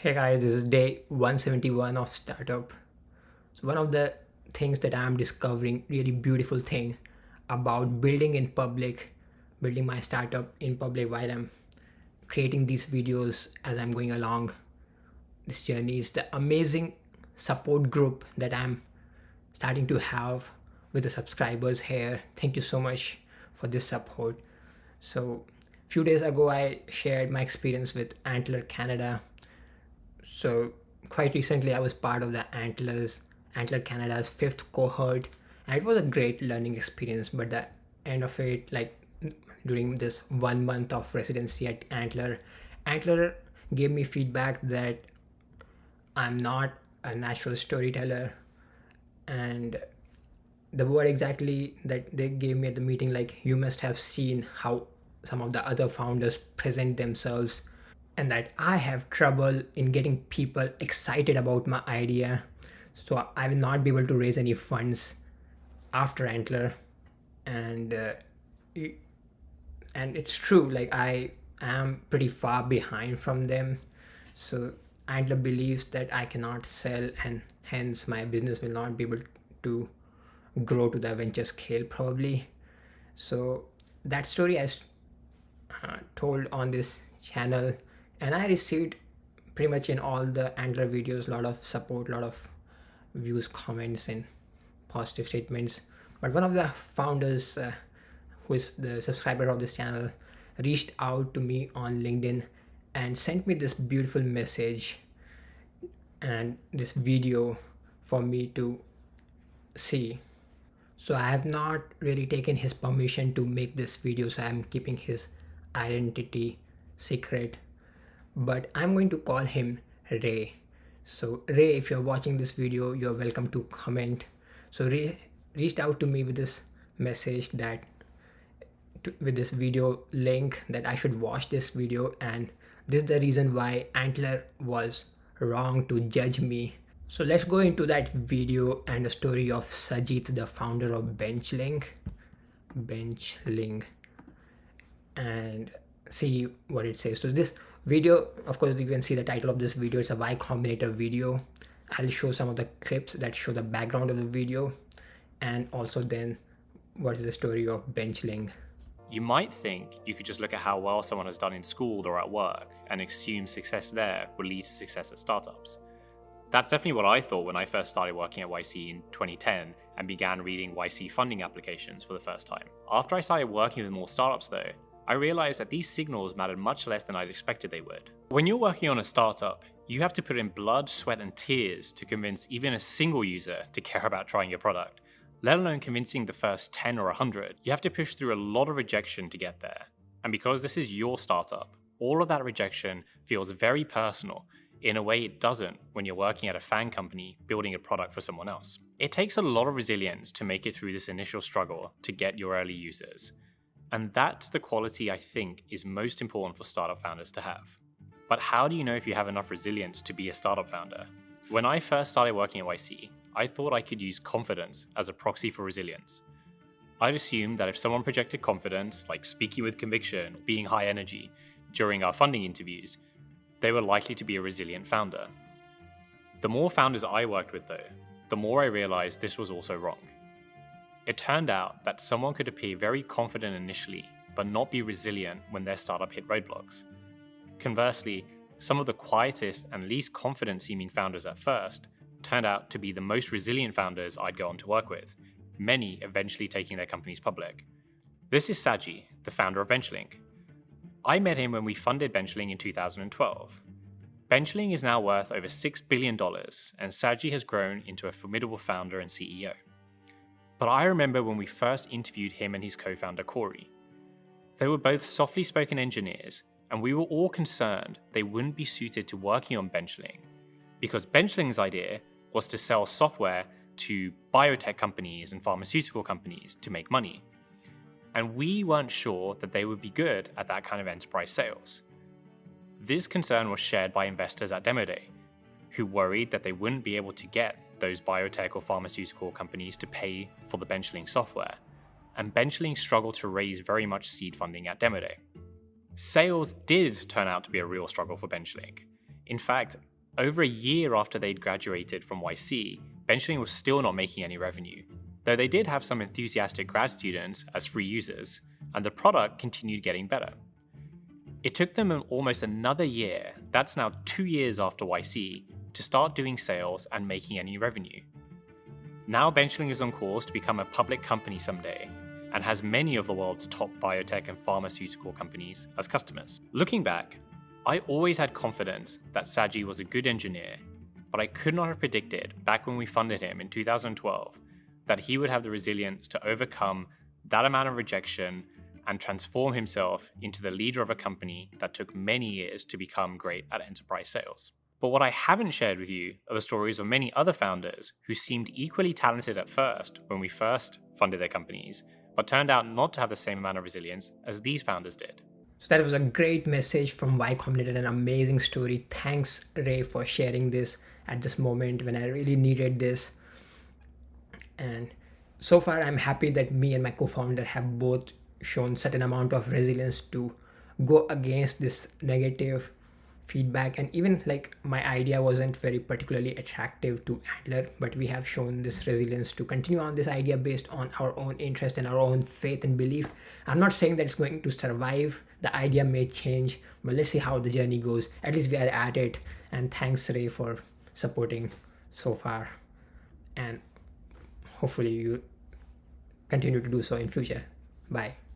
Hey guys, this is day 171 of startup. So one of the things that I'm discovering really beautiful thing about building in public, building my startup in public while I'm creating these videos as I'm going along this journey is the amazing support group that I'm starting to have with the subscribers here. Thank you so much for this support. So few days ago I shared my experience with Antler Canada. So quite recently, I was part of the Antler Canada's fifth cohort, and it was a great learning experience. But the end of it, like during this 1 month of residency at Antler gave me feedback that I'm not a natural storyteller, and the word exactly that they gave me at the meeting, like you must have seen how some of the other founders present themselves, and that I have trouble in getting people excited about my idea. So I will not be able to raise any funds after Antler, and and it's true. Like I am pretty far behind from them. So Antler believes that I cannot sell, and hence my business will not be able to grow to the venture scale probably. So that story I told on this channel, and I received pretty much in all the Antler videos a lot of support, a lot of views, comments, and positive statements. But one of the founders, who is the subscriber of this channel, reached out to me on LinkedIn and sent me this beautiful message and this video for me to see. So I have not really taken his permission to make this video, so I'm keeping his identity secret. But I'm going to call him Ray. So Ray, if you're watching this video, you're welcome to comment. So Ray reached out to me with this message that with this video link that I should watch this video, and this is the reason why Antler was wrong to judge me. So let's go into that video and the story of Sajid, the founder of Benchling, and see what it says. So this video, of course, you can see the title of this video is a Y Combinator video. I'll show some of the clips that show the background of the video, and also then what is the story of Benchling. You might think you could just look at how well someone has done in school or at work and assume success there will lead to success at startups. That's definitely what I thought when I first started working at YC in 2010 and began reading YC funding applications for the first time. After I started working with more startups though, I realized that these signals mattered much less than I'd expected they would. When you're working on a startup, you have to put in blood, sweat, and tears to convince even a single user to care about trying your product, let alone convincing the first 10 or 100. You have to push through a lot of rejection to get there. And because this is your startup, all of that rejection feels very personal in a way it doesn't when you're working at a fan company building a product for someone else. It takes a lot of resilience to make it through this initial struggle to get your early users. And that's the quality I think is most important for startup founders to have. But how do you know if you have enough resilience to be a startup founder? When I first started working at YC, I thought I could use confidence as a proxy for resilience. I'd assumed that if someone projected confidence, like speaking with conviction or being high energy, during our funding interviews, they were likely to be a resilient founder. The more founders I worked with though, the more I realized this was also wrong. It turned out that someone could appear very confident initially, but not be resilient when their startup hit roadblocks. Conversely, some of the quietest and least confident seeming founders at first turned out to be the most resilient founders I'd go on to work with, many eventually taking their companies public. This is Saji, the founder of Benchling. I met him when we funded Benchling in 2012. Benchling is now worth over $6 billion, and Saji has grown into a formidable founder and CEO. But I remember when we first interviewed him and his co-founder Corey. They were both softly spoken engineers, and we were all concerned they wouldn't be suited to working on Benchling, because Benchling's idea was to sell software to biotech companies and pharmaceutical companies to make money. And we weren't sure that they would be good at that kind of enterprise sales. This concern was shared by investors at Demo Day, who worried that they wouldn't be able to get those biotech or pharmaceutical companies to pay for the Benchling software, and Benchling struggled to raise very much seed funding at Demo Day. Sales did turn out to be a real struggle for Benchling. In fact, Over a year after they'd graduated from YC, Benchling was still not making any revenue, though they did have some enthusiastic grad students as free users, and the product continued getting better. It took them almost another year, that's now 2 years after YC, to start doing sales and making any revenue. Now Benchling is on course to become a public company someday, and has many of the world's top biotech and pharmaceutical companies as customers. Looking back, I always had confidence that Saji was a good engineer, but I could not have predicted back when we funded him in 2012 that he would have the resilience to overcome that amount of rejection and transform himself into the leader of a company that took many years to become great at enterprise sales. But what I haven't shared with you are the stories of many other founders who seemed equally talented at first when we first funded their companies, but turned out not to have the same amount of resilience as these founders did. So that was a great message from Y Combinator, an amazing story. Thanks, Ray, for sharing this at this moment when I really needed this. And so far, I'm happy that me and my co-founder have both shown certain amount of resilience to go against this negative feedback. And even like my idea wasn't very particularly attractive to Antler, but we have shown this resilience to continue on this idea based on our own interest and our own faith and belief. I'm not saying that it's going to survive. The idea may change, but let's see how the journey goes. At least we are at it. And thanks, Ray, for supporting so far. And hopefully you continue to do so in future. Bye.